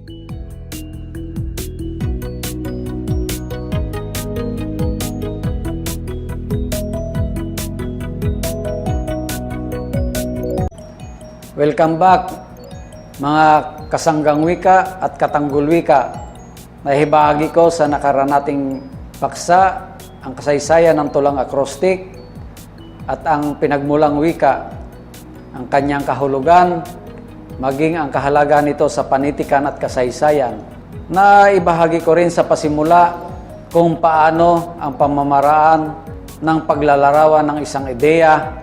Welcome back mga kasanggang wika at katanggol wika. Nahibahagi ko sa nakaraan nating paksa ang kasaysayan ng tulang acrostic at ang pinagmulang wika, ang kanyang kahulugan, maging ang kahalaga nito sa panitikan at kasaysayan. Naibahagi ko rin sa pasimula kung paano ang pamamaraan ng paglalarawan ng isang ideya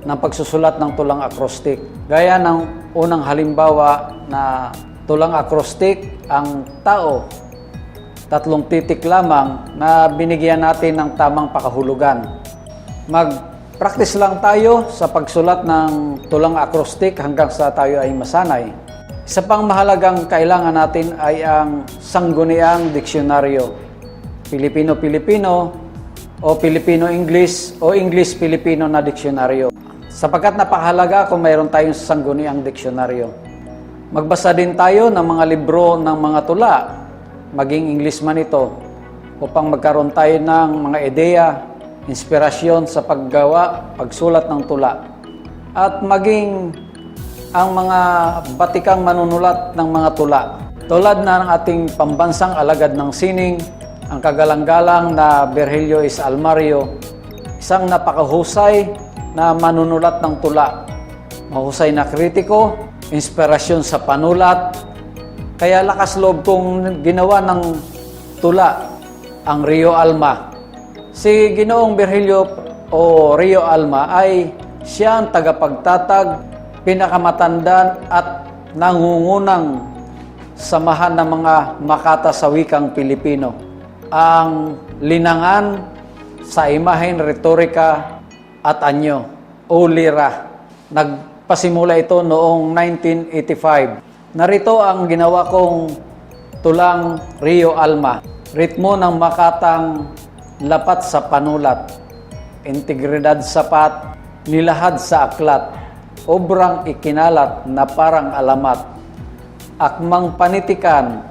ng pagsusulat ng tulang acrostic. Gaya ng unang halimbawa na tulang acrostic, ang tao, 3 titik lamang na binigyan natin ng tamang pakahulugan. Mag-practice lang tayo sa pagsulat ng tulang acrostic hanggang sa tayo ay masanay. Isa pang mahalagang kailangan natin ay ang sangguniang diksyonaryo. Pilipino-Pilipino o Pilipino-English o English-Pilipino na diksyonaryo. Sapagkat napakahalaga kung mayroon tayong sangguniang diksyonaryo. Magbasa din tayo ng mga libro ng mga tula, maging English man ito, upang magkaroon tayo ng mga ideya, inspirasyon sa paggawa, pagsulat ng tula. At maging ang mga batikang manunulat ng mga tula. Tulad na ng ating pambansang alagad ng sining, ang kagalang-galang na Virgilio S. Almario, isang napakahusay na manunulat ng tula. Mahusay na kritiko, inspirasyon sa panulat. Kaya lakas loob kong ginawa ng tula ang Rio Alma. Si Ginoong Virgilio o Rio Alma ay siya ang tagapagtatag, pinakamatandaan at nangungunang samahan ng mga makata sa wikang Pilipino. Ang linangan sa imahen, retorika at anyo o lira. Nagpasimula ito noong 1985. Narito ang ginawa kong tulang Rio Alma. Ritmo ng makatang lapat sa panulat, integridad sapat, nilahad sa aklat, obrang ikinalat na parang alamat, akmang panitikan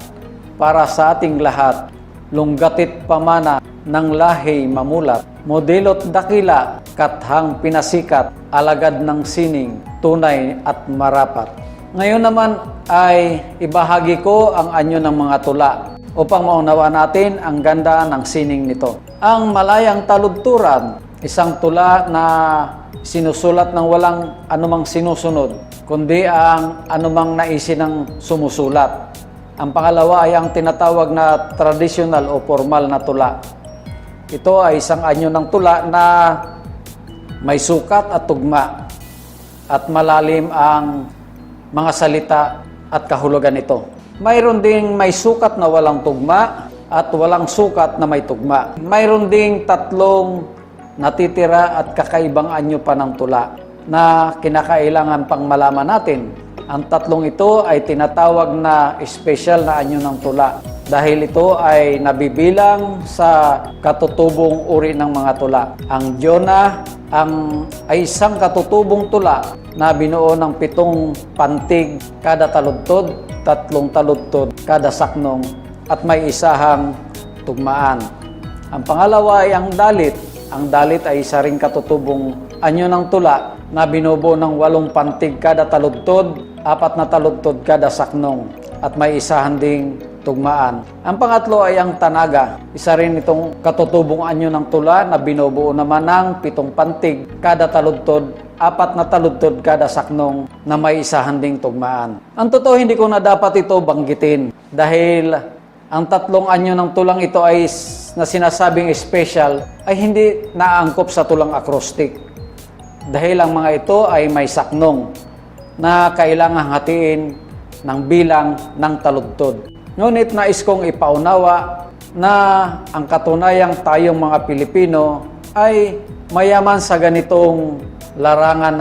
para sa ating lahat, lunggatit pamana ng lahi mamulat, modelot dakila, kathang pinasikat, alagad ng sining, tunay at marapat. Ngayon naman ay ibahagi ko ang anyo ng mga tula upang maunawa natin ang ganda ng sining nito. Ang Malayang Taludturan, isang tula na sinusulat ng walang anumang sinusunod, kundi ang anumang naisin ng sumusulat. Ang pangalawa ay ang tinatawag na traditional o formal na tula. Ito ay isang anyo ng tula na may sukat at tugma at malalim ang mga salita at kahulugan nito. Mayroon ding may sukat na walang tugma at walang sukat na may tugma. Mayroon ding 3 natitira at kakaibang anyo pa ng tula na kinakailangan pang malaman natin. Ang 3 ito ay tinatawag na special na anyo ng tula dahil ito ay nabibilang sa katutubong uri ng mga tula. Ang Jonah ay isang katutubong tula na binuo ng 7 pantig kada taludtod, 3 taludtod kada saknong at may isahang tugmaan. Ang pangalawa ay ang Dalit. Ang Dalit ay isa ring katutubong anyo ng tula na binubuo ng 8 pantig kada taludtod, 4 na taludtod kada saknong at may isahan ding tugmaan. Ang pangatlo ay ang Tanaga. Isa rin itong katutubong anyo ng tula na binubuo naman ng 7 pantig kada taludtod, 4 na taludtod kada saknong na may isahan ding tugmaan. Ang totoo, hindi ko na dapat ito banggitin dahil ang 3 anyo ng tulang ito ay na sinasabing special ay hindi naangkop sa tulang acrostic. Dahil ang mga ito ay may saknong na kailangang hatiin ng bilang ng taludtod. Ngunit nais kong ipaunawa na ang katunayang tayong mga Pilipino ay mayaman sa ganitong larangan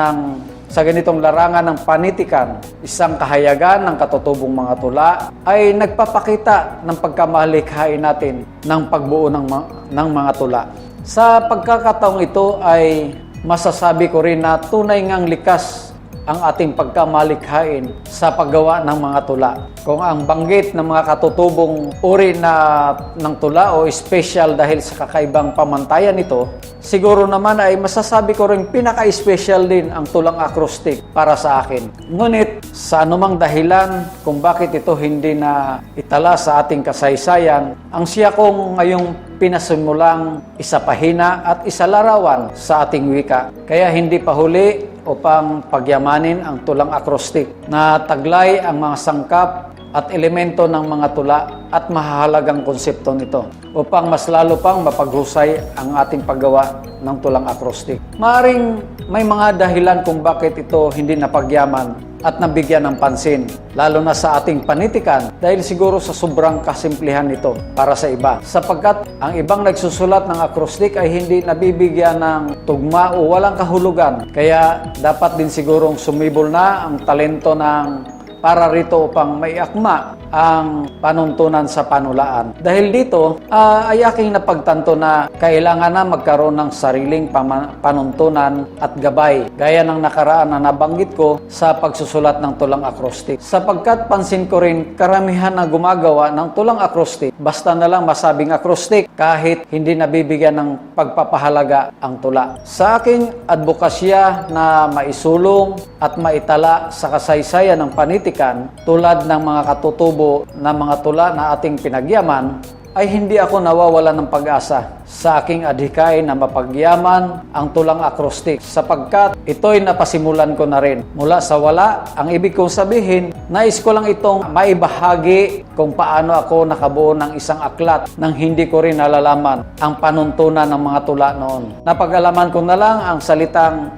ng panitikan. Isang kahayagan ng katutubong mga tula ay nagpapakita ng pagkamalikhain natin ng pagbuo ng mga tula. Sa pagkakataong ito ay masasabi ko rin na tunay ngang likas ang ating pagkamalikhain sa paggawa ng mga tula. Kung ang banggit ng mga katutubong uri ng tula o special dahil sa kakaibang pamantayan nito, siguro naman ay masasabi ko rin pinaka-special din ang tulang acrostic para sa akin. Ngunit sa anumang dahilan kung bakit ito hindi na itala sa ating kasaysayan, ang siya kong ngayong pinasimulang isapahina at isalarawan sa ating wika. Kaya hindi pa huli upang pagyamanin ang tulang acrostic na taglay ang mga sangkap at elemento ng mga tula at mahahalagang konsepto nito upang mas lalo pang mapaghusay ang ating paggawa ng tulang acrostic. Maaring may mga dahilan kung bakit ito hindi napagyaman at nabigyan ng pansin, lalo na sa ating panitikan dahil siguro sa sobrang kasimplihan nito para sa iba. Sapagkat ang ibang nagsusulat ng acrostic ay hindi nabibigyan ng tugma o walang kahulugan. Kaya dapat din sigurong sumibol na ang talento ng para rito upang maiakma ang panuntunan sa panulaan. Dahil dito, ay aking napagtanto na kailangan na magkaroon ng sariling panuntunan at gabay, gaya ng nakaraan na nabanggit ko sa pagsusulat ng tulang acrostic. Sapagkat pansin ko rin, karamihan na gumagawa ng tulang acrostic, basta na lang masabing acrostic, kahit hindi nabibigyan ng pagpapahalaga ang tula. Sa aking advokasya na maisulong at maitala sa kasaysayan ng panitikan, tulad ng mga katutubo na mga tula na ating pinagyaman, ay hindi ako nawawala ng pag-asa sa aking adhikain na mapagyaman ang tulang acrostic sapagkat ito'y napasimulan ko na rin. Mula sa wala, ang ibig kong sabihin, nais ko lang itong maibahagi kung paano ako nakabuo ng isang aklat nang hindi ko rin nalalaman ang panuntunan ng mga tula noon. Napag-alaman ko na lang ang salitang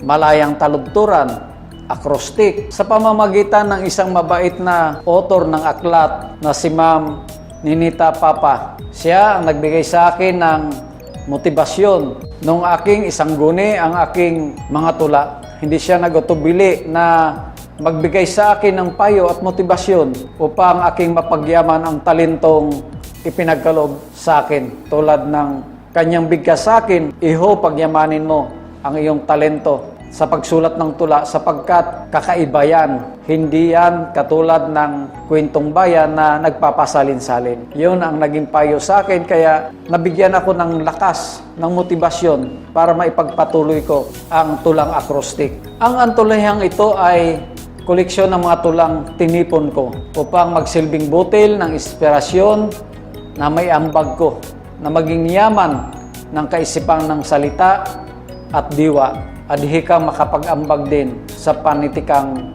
malayang taludturan, acrostic, sa pamamagitan ng isang mabait na author ng aklat na si Ma'am Ninita Papa. Siya ang nagbigay sa akin ng motibasyon nung aking isang guni ang aking mga tula. Hindi siya nagutubili na magbigay sa akin ng payo at motibasyon upang aking mapagyaman ang talentong ipinagkaloob sa akin. Tulad ng kanyang bigkas sa akin, iho, pagyamanin mo ang iyong talento sa pagsulat ng tula sapagkat kakaiba yan. Hindi yan katulad ng kwentong bayan na nagpapasalin-salin. Yun ang naging payo sa akin kaya nabigyan ako ng lakas, ng motibasyon para maipagpatuloy ko ang tulang acrostic. Ang antolahang ito ay koleksyon ng mga tulang tinipon ko upang magsilbing butil ng inspirasyon na may ambag ko na maging yaman ng kaisipan ng salita at diwa. Adhika makapag-ambag din sa panitikang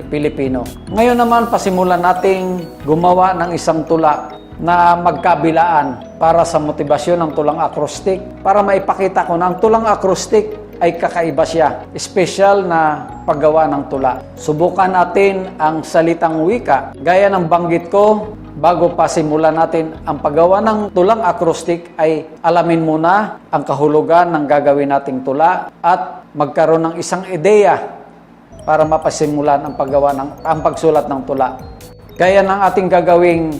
Pilipino. Ngayon naman, pasimulan nating gumawa ng isang tula na magkabilaan para sa motibasyon ng tulang acrostic para maipakita ko na ang tulang acrostic ay kakaiba siya. Special na paggawa ng tula. Subukan natin ang salitang wika. Gaya ng banggit ko, bago pa simulan natin ang paggawa ng tulang acrostic ay alamin muna ang kahulugan ng gagawin nating tula at magkaroon ng isang ideya para mapasimulan ang pagsulat ng tula. Gaya ng ating gagawing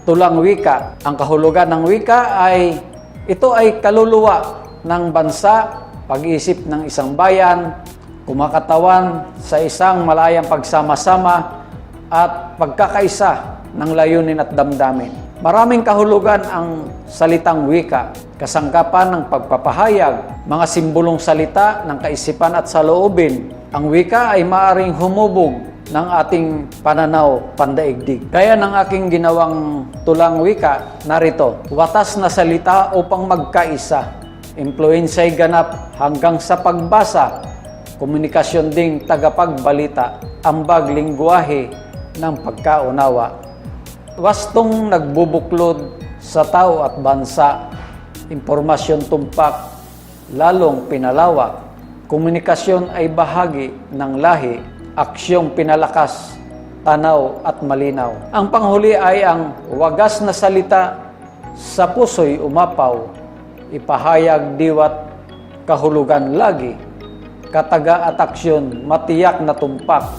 tulang wika. Ang kahulugan ng wika ay ito ay kaluluwa ng bansa, pag-iisip ng isang bayan, kumakatawan sa isang malayang pagsama-sama at pagkakaisa ng layunin at damdamin. Maraming kahulugan ang salitang wika, kasangkapan ng pagpapahayag, mga simbolong salita ng kaisipan at saloobin. Ang wika ay maaaring humubog ng ating pananaw pandaigdig. Kaya ng aking ginawang tulang wika, narito, watas na salita upang magkaisa, impluensay ganap hanggang sa pagbasa, komunikasyon ding tagapagbalita, ambag lingwahe ng pagkaunawa. Wastong nagbubuklod sa tao at bansa, impormasyon tumpak, lalong pinalawak, komunikasyon ay bahagi ng lahi, aksyong pinalakas, tanaw at malinaw. Ang panghuli ay ang wagas na salita, sa puso'y umapaw, ipahayag diwat kahulugan lagi, kataga at aksyon matiyak na tumpak,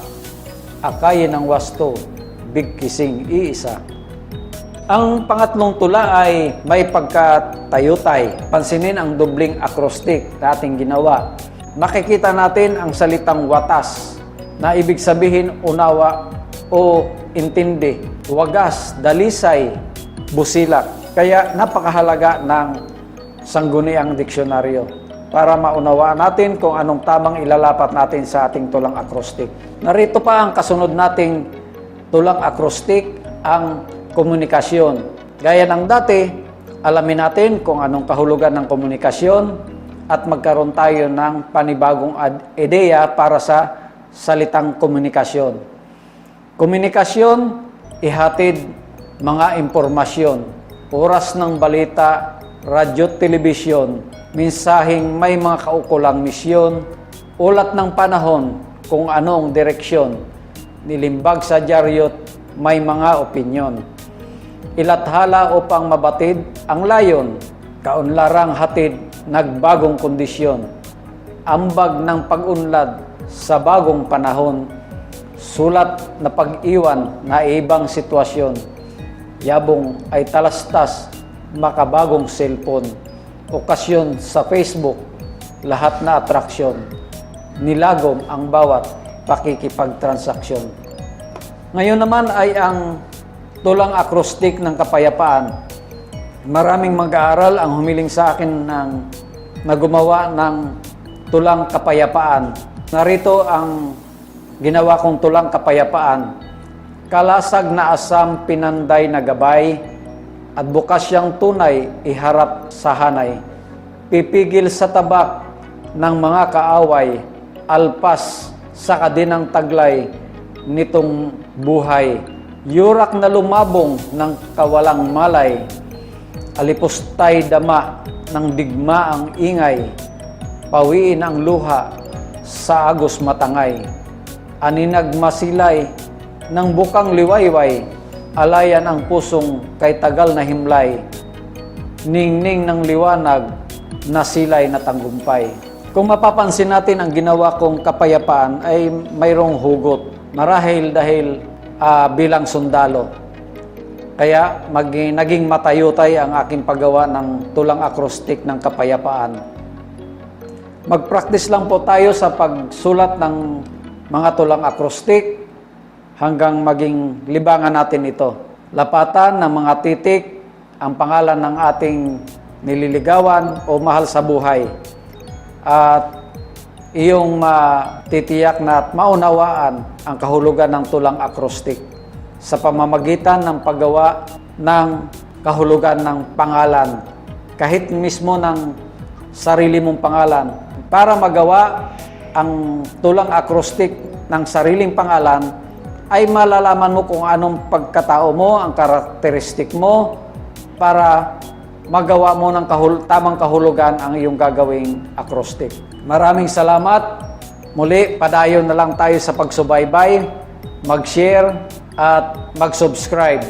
akayin ng wasto, bigkising iisa. Ang pangatlong tula ay may pagkatayutay. Pansinin ang dobling acrostic na ating ginawa. Makikita natin ang salitang watas na ibig sabihin unawa o intindi, wagas, dalisay, busilak. Kaya napakahalaga ng sangguniang diksyonaryo para maunawaan natin kung anong tamang ilalapat natin sa ating tulang akrostik. Narito pa ang kasunod nating tulang akrostik, ang komunikasyon. Gaya ng dati, alamin natin kung anong kahulugan ng komunikasyon at magkaroon tayo ng panibagong ideya para sa salitang komunikasyon. Komunikasyon, ihatid mga impormasyon, oras ng balita, radyo, telebisyon, mensaheng may mga kaukulang misyon, ulat ng panahon kung anong direksyon, nilimbag sa diaryot, may mga opinyon. Ilathala upang mabatid ang layon, kaunlarang hatid, nagbagong kondisyon, ambag ng pag-unlad sa bagong panahon, sulat na pag-iwan na ibang sitwasyon, yabong ay talastas, makabagong cellphone, okasyon sa Facebook, lahat na atraksyon, nilagom ang bawat pakikipagtransaksyon. Ngayon naman ay ang tulang akrostik ng kapayapaan. Maraming mag-aaral ang humiling sa akin na gumawa ng tulang kapayapaan. Narito ang ginawa kong tulang kapayapaan. Kalasag na asam pinanday na gabay, at bukas siyang tunay iharap sa hanay. Pipigil sa tabak ng mga kaaway, alpas sa kadinang taglay nitong buhay. Yurak na lumabong ng kawalang malay, alipustay dama ng digmaang ingay, pawiin ang luha sa agos matangay, aninag masilay ng bukang liwayway, alayan ang pusong kay tagal na himlay, ningning ng liwanag na silay na tanggumpay. Kung mapapansin natin, ang ginawa kong kapayapaan ay mayroong hugot, marahil dahil bilang sundalo. Kaya naging matayutay ang aking paggawa ng tulang akrostik ng kapayapaan. Mag-practice lang po tayo sa pagsulat ng mga tulang akrostik hanggang maging libangan natin ito. Lapatan ng mga titik ang pangalan ng ating nililigawan o mahal sa buhay. At iyong matitiyak na at maunawaan ang kahulugan ng tulang akrostik sa pamamagitan ng paggawa ng kahulugan ng pangalan, kahit mismo ng sarili mong pangalan. Para magawa ang tulang akrostik ng sariling pangalan, ay malalaman mo kung anong pagkatao mo, ang karakteristik mo, para magawa mo ng tamang kahulugan ang iyong gagawing akrostik. Maraming salamat. Muli, padayon na lang tayo sa pagsubaybay, mag-share at mag-subscribe.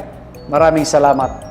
Maraming salamat.